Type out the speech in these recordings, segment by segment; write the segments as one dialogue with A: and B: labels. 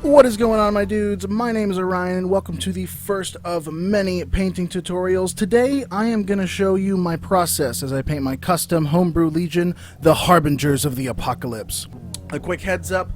A: What is going on, my dudes? My name is Orion and welcome to the first of many painting tutorials. Today I am going to show you my process as I paint my custom homebrew legion, the Harbingers of the Apocalypse. A quick heads up,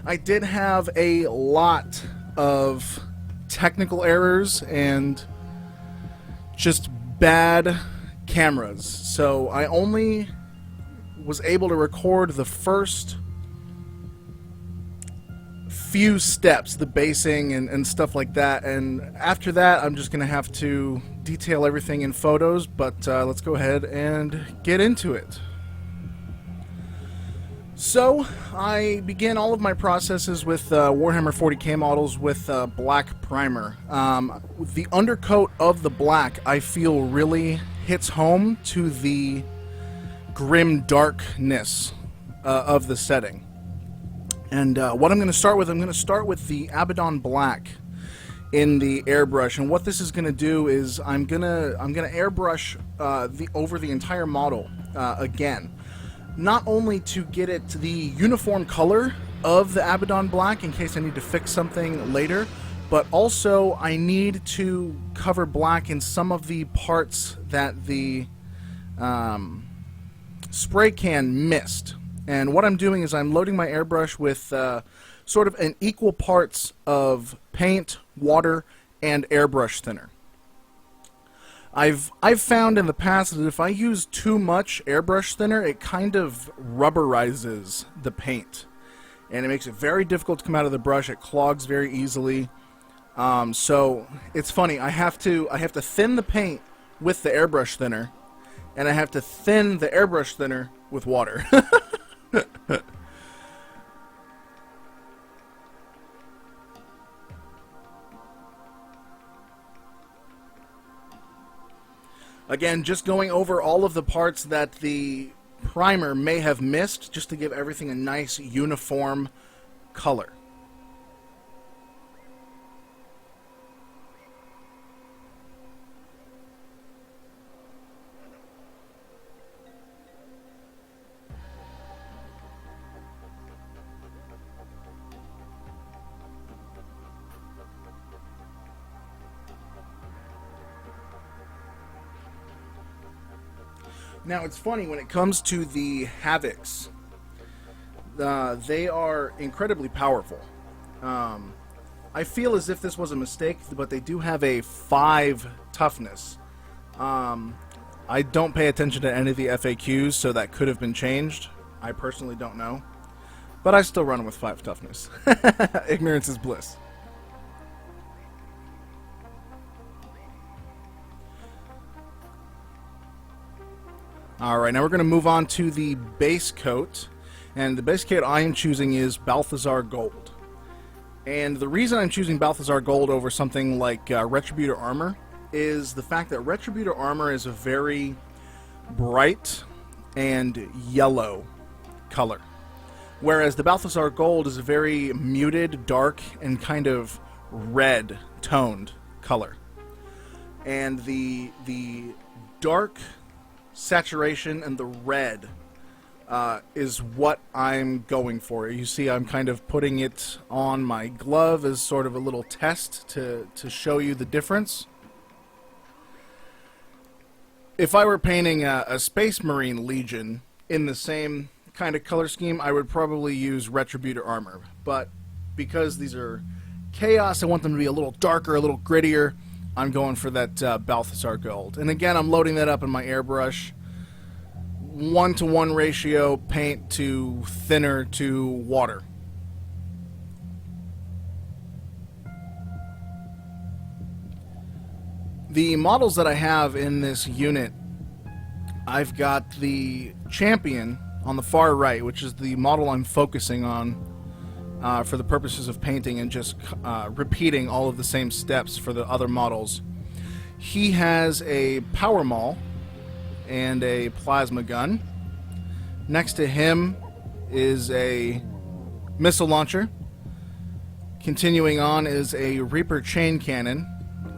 A: I did have a lot of technical errors and just bad cameras, so I only was able to record the first few steps, the basing and stuff like that, and after that I'm just gonna have to detail everything in photos, but let's go ahead and get into it. So I begin all of my processes with Warhammer 40k models with black primer. The undercoat of the black I feel really hits home to the grim darkness of the setting. And what I'm going to start with, I'm going to start with the Abaddon Black in the airbrush. And what this is going to do is I'm going to airbrush over the entire model again. Not only to get it the uniform color of the Abaddon Black in case I need to fix something later, but also I need to cover black in some of the parts that the spray can missed. And what I'm doing is I'm loading my airbrush with sort of an equal parts of paint, water, and airbrush thinner. I've found in the past that if I use too much airbrush thinner, it kind of rubberizes the paint, and it makes it very difficult to come out of the brush. It clogs very easily. So it's funny. I have to thin the paint with the airbrush thinner, and I have to thin the airbrush thinner with water. Again, just going over all of the parts that the primer may have missed, just to give everything a nice uniform color. Now, it's funny, when it comes to the Havocs, they are incredibly powerful. I feel as if this was a mistake, but they do have a 5 toughness. I don't pay attention to any of the FAQs, so that could have been changed. I personally don't know. But I still run with 5 toughness. Ignorance is bliss. Alright, now we're going to move on to the base coat, and the base coat I am choosing is Balthazar Gold. And the reason I'm choosing Balthazar Gold over something like Retributor Armor is the fact that Retributor Armor is a very bright and yellow color, whereas the Balthazar Gold is a very muted, dark, and kind of red toned color. And the dark saturation and the red is what I'm going for. You see, I'm kind of putting it on my glove as sort of a little test to show you the difference. If I were painting a Space Marine Legion in the same kind of color scheme, I would probably use Retributor Armor. But because these are Chaos, I want them to be a little darker, a little grittier. I'm going for that Balthazar Gold. And again, I'm loading that up in my airbrush. 1-to-1 ratio paint to thinner to water. The models that I have in this unit, I've got the Champion on the far right, which is the model I'm focusing on for the purposes of painting and just repeating all of the same steps for the other models. He has a power maul and a plasma gun. Next to him is a missile launcher. Continuing on is a Reaper chain cannon.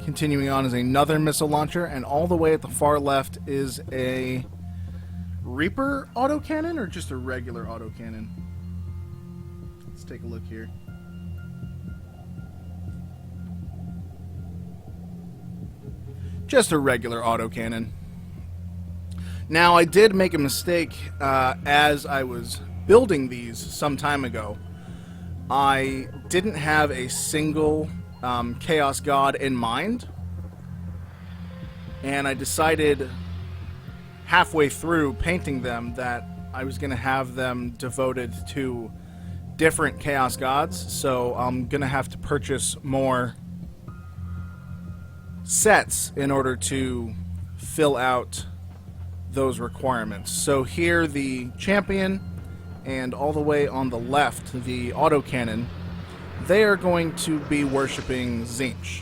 A: Continuing on is another missile launcher, and all the way at the far left is a Reaper autocannon, or just a regular autocannon? Let's take a look here. just a regular autocannon. Now, I did make a mistake as I was building these some time ago. I didn't have a single Chaos God in mind, and I decided halfway through painting them that I was going to have them devoted to different Chaos Gods, so I'm going to have to purchase more sets in order to fill out those requirements. So here the champion, and all the way on the left the autocannon, they are going to be worshipping Tzeentch,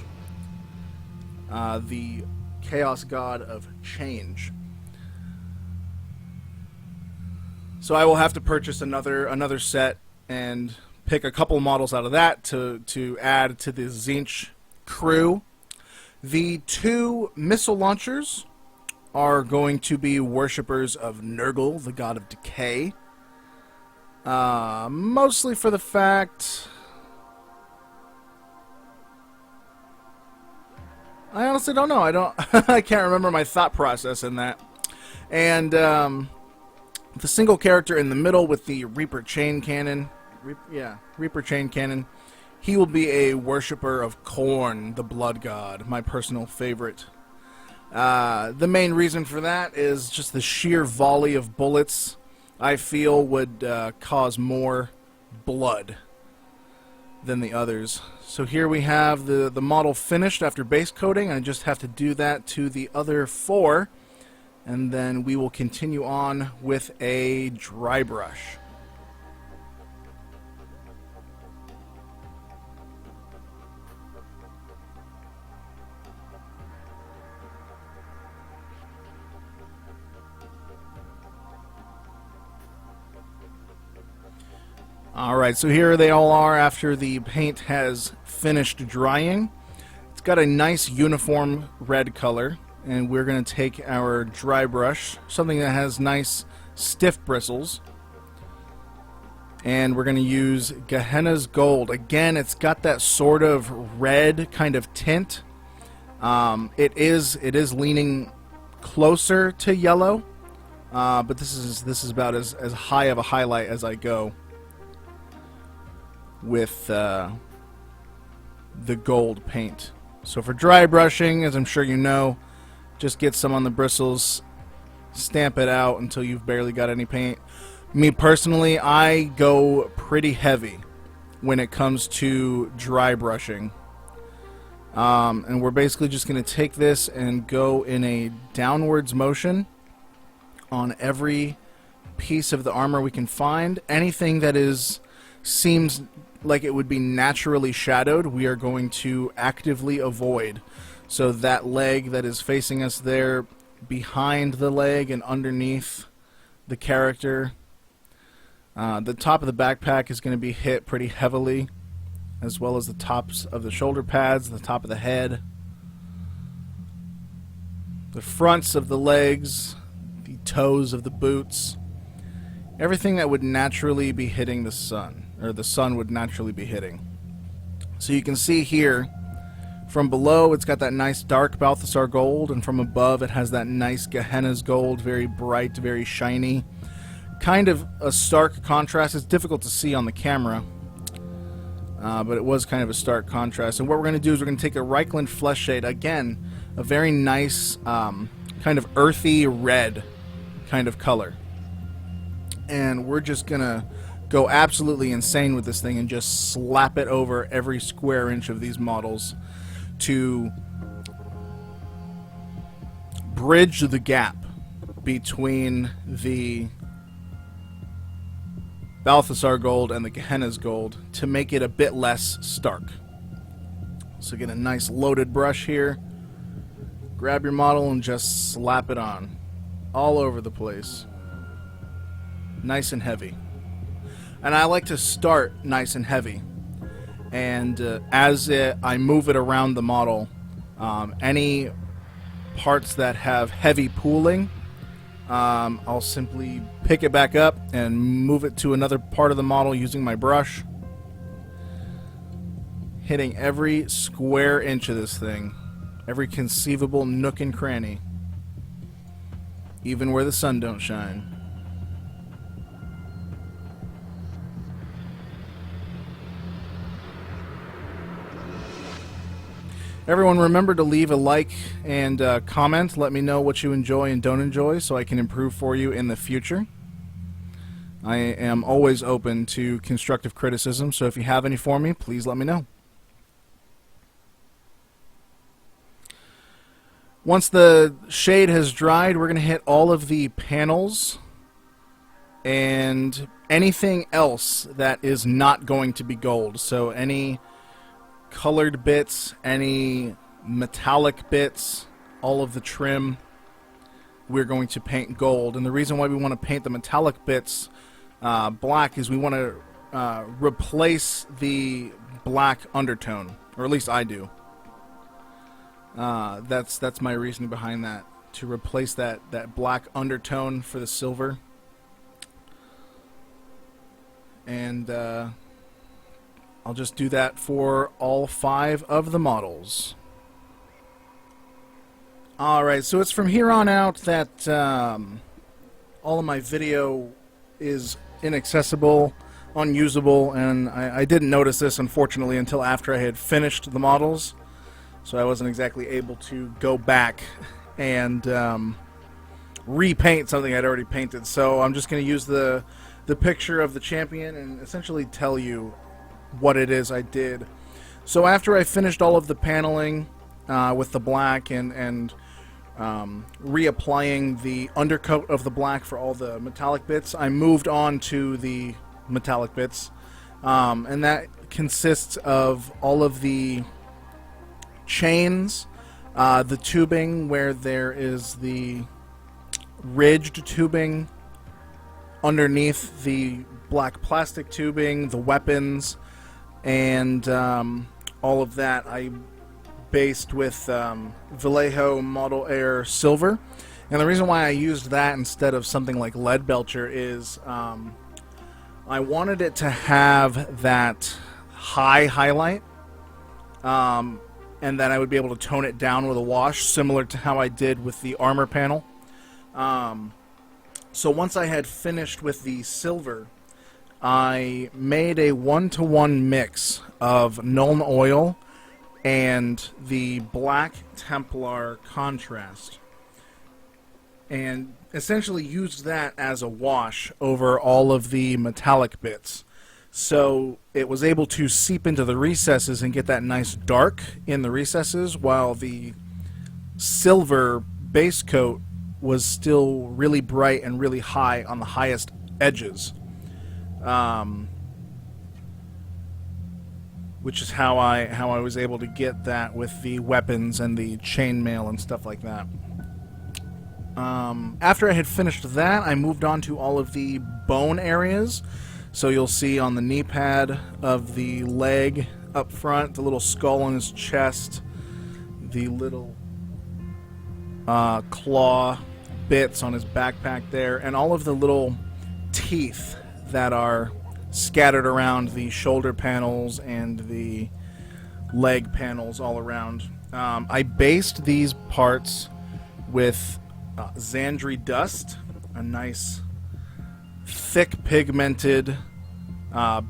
A: the Chaos God of Change. So I will have to purchase another set and pick a couple models out of that to add to the Tzeentch crew. The 2 missile launchers are going to be worshippers of Nurgle, the god of decay. Mostly for the fact... I honestly don't know. I can't remember my thought process in that. And the single character in the middle with the Reaper chain cannon, Reaper chain cannon, he will be a worshipper of Khorne, the blood god, my personal favorite. The main reason for that is just the sheer volley of bullets I feel would cause more blood than the others. So here we have the model finished after base coating. I just have to do that to the other 4, and then we will continue on with a dry brush. Alright, so here they all are after the paint has finished drying. It's got a nice uniform red color, and we're going to take our dry brush, something that has nice stiff bristles, and we're going to use Gehenna's Gold. Again, it's got that sort of red kind of tint. It is leaning closer to yellow, but this is about as high of a highlight as I go with the gold paint. So for dry brushing, as I'm sure you know, just get some on the bristles, stamp it out until you've barely got any paint. Me personally, I go pretty heavy when it comes to dry brushing. And we're basically just going to take this and go in a downwards motion on every piece of the armor we can find. Anything that seems like it would be naturally shadowed, we are going to actively avoid. So that leg that is facing us there, behind the leg and underneath the character. The top of the backpack is going to be hit pretty heavily, as well as the tops of the shoulder pads, the top of the head, the fronts of the legs, the toes of the boots, everything that would naturally be hitting the sun, or the sun would naturally be hitting. So you can see here, from below it's got that nice dark Balthasar gold, and from above it has that nice Gehenna's Gold, very bright, very shiny. Kind of a stark contrast. It's difficult to see on the camera, but it was kind of a stark contrast. And what we're going to do is we're going to take a Reichland Flesh Shade, again, a very nice kind of earthy red kind of color. And we're just going to go absolutely insane with this thing and just slap it over every square inch of these models to bridge the gap between the Balthasar Gold and the Gehenna's Gold to make it a bit less stark. So get a nice loaded brush here, grab your model and just slap it on all over the place, nice and heavy. And I like to start nice and heavy, and as I move it around the model, any parts that have heavy pooling, I'll simply pick it back up and move it to another part of the model using my brush, hitting every square inch of this thing Every conceivable nook and cranny. Even where the sun don't shine. Everyone, remember to leave a like and comment. Let me know what you enjoy and don't enjoy so I can improve for you in the future. I am always open to constructive criticism, so if you have any for me, please let me know. Once the shade has dried, we're going to hit all of the panels and anything else that is not going to be gold. So any colored bits, any metallic bits, all of the trim, we're going to paint gold. And the reason why we want to paint the metallic bits black is we want to replace the black undertone, or at least I do. That's my reasoning behind that, to replace that black undertone for the silver. And I'll just do that for all 5 of the models. Alright, so it's from here on out that all of my video is inaccessible, unusable, and I didn't notice this, unfortunately, until after I had finished the models. So I wasn't exactly able to go back and repaint something I'd already painted. So I'm just going to use the picture of the champion and essentially tell you what it is I did. So after I finished all of the paneling with the black and reapplying the undercoat of the black for all the metallic bits, I moved on to the metallic bits, and that consists of all of the chains, the tubing where there is the ridged tubing underneath the black plastic tubing, the weapons, and all of that I based with Vallejo Model Air Silver. And the reason why I used that instead of something like Lead Belcher is I wanted it to have that high highlight, and then I would be able to tone it down with a wash, similar to how I did with the armor panel. So once I had finished with the silver, I made a 1-to-1 mix of Nuln Oil and the Black Templar contrast, and essentially used that as a wash over all of the metallic bits. So it was able to seep into the recesses and get that nice dark in the recesses, while the silver base coat was still really bright and really high on the highest edges. Which is how I was able to get that with the weapons and the chainmail and stuff like that. After I had finished that, I moved on to all of the bone areas. So you'll see on the knee pad of the leg up front, the little skull on his chest, the little claw bits on his backpack there, and all of the little teeth that are scattered around the shoulder panels and the leg panels all around. I based these parts with Xandri dust, a nice thick pigmented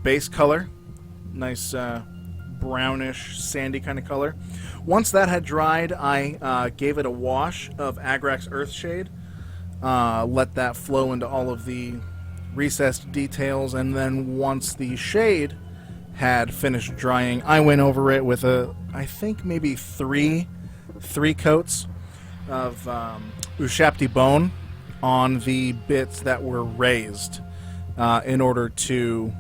A: base color, nice brownish sandy kind of color. Once that had dried, I gave it a wash of Agrax Earthshade, let that flow into all of the recessed details, and then once the shade had finished drying, I went over it with I think maybe three coats of Ushapti bone on the bits that were raised in order to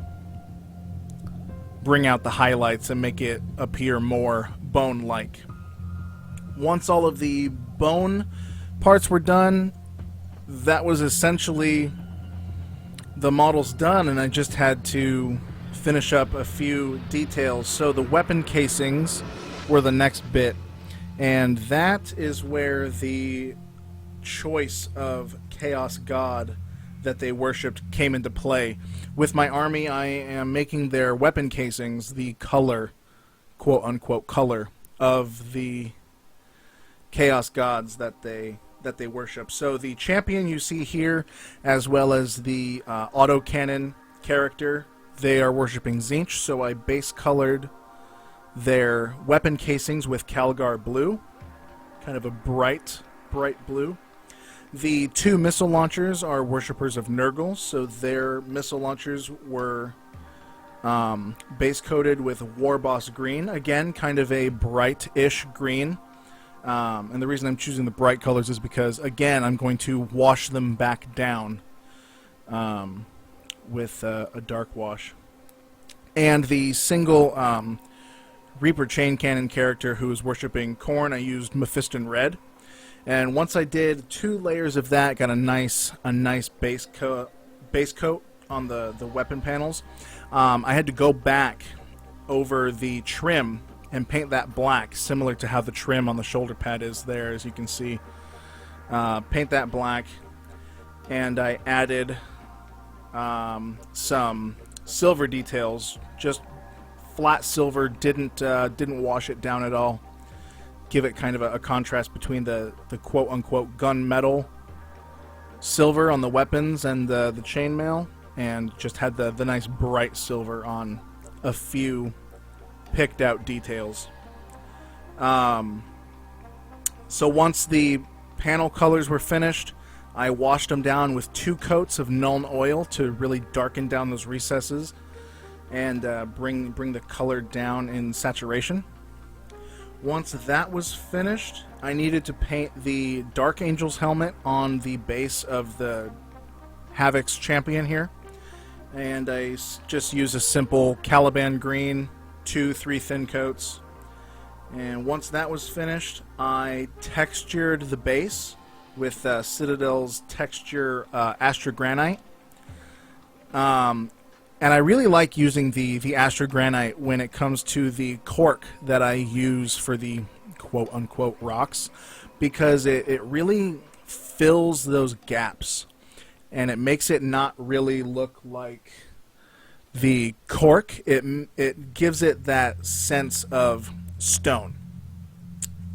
A: bring out the highlights and make it appear more bone-like. Once all of the bone parts were done, that was essentially the model's done, and I just had to finish up a few details. So the weapon casings were the next bit, and that is where the choice of Chaos God that they worshipped came into play. With my army, I am making their weapon casings the color, quote-unquote color, of the chaos gods that they worship. So the champion you see here, as well as the autocannon character, they are worshiping Tzeentch, so I base colored their weapon casings with Calgar blue, kind of a bright blue. The 2 missile launchers are worshippers of Nurgle, so their missile launchers were base coated with Warboss green, again kind of a bright-ish green. And the reason I'm choosing the bright colors is because, again, I'm going to wash them back down with a dark wash. And the single Reaper Chain Cannon character who is worshipping Khorne, I used Mephiston Red. And once I did 2 layers of that, got a nice base coat on the weapon panels. I had to go back over the trim and paint that black, similar to how the trim on the shoulder pad is there, as you can see. Paint that black, and I added some silver details, just flat silver, didn't wash it down at all. Give it kind of a contrast between the quote-unquote gunmetal silver on the weapons and the chainmail, and just had the nice bright silver on a few picked out details. So once the panel colors were finished, I washed them down with 2 coats of Nuln Oil to really darken down those recesses and bring the color down in saturation. Once that was finished, I needed to paint the Dark Angel's helmet on the base of the Havocs champion here, and I just used a simple Caliban green, 2-3 thin coats. And once that was finished, I textured the base with Citadel's texture Astrogranite. And I really like using the Astrogranite when it comes to the cork that I use for the quote-unquote rocks, because it really fills those gaps, and it makes it not really look like the cork. It gives it that sense of stone.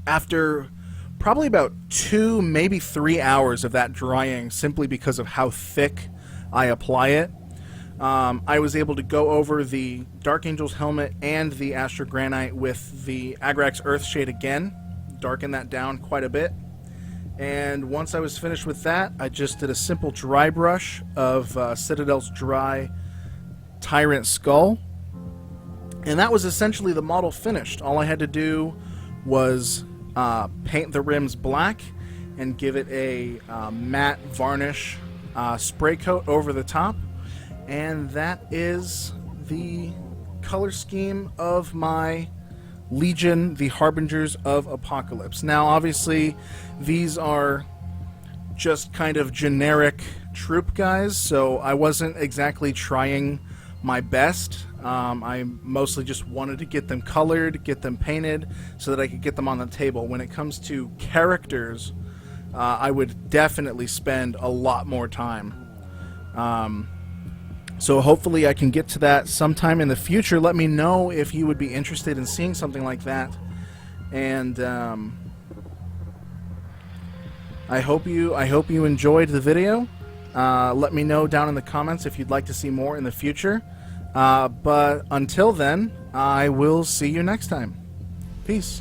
A: After probably about 2, maybe 3 hours of that drying, simply because of how thick I apply it, I was able to go over the Dark Angel's helmet and the Astrogranite with the Agrax Earthshade again, darken that down quite a bit. And once I was finished with that, I just did a simple dry brush of Citadel's Dry Tyrant Skull, and that was essentially the model finished. All I had to do was paint the rims black and give it a matte varnish spray coat over the top, and that is the color scheme of my Legion, the Harbingers of Apocolypse. Now, obviously, these are just kind of generic troop guys, so I wasn't exactly trying my best. I mostly just wanted to get them colored, get them painted, so that I could get them on the table. When it comes to characters, I would definitely spend a lot more time. So hopefully I can get to that sometime in the future. Let me know if you would be interested in seeing something like that. And I hope you enjoyed the video. Let me know down in the comments if you'd like to see more in the future. But until then, I will see you next time. Peace.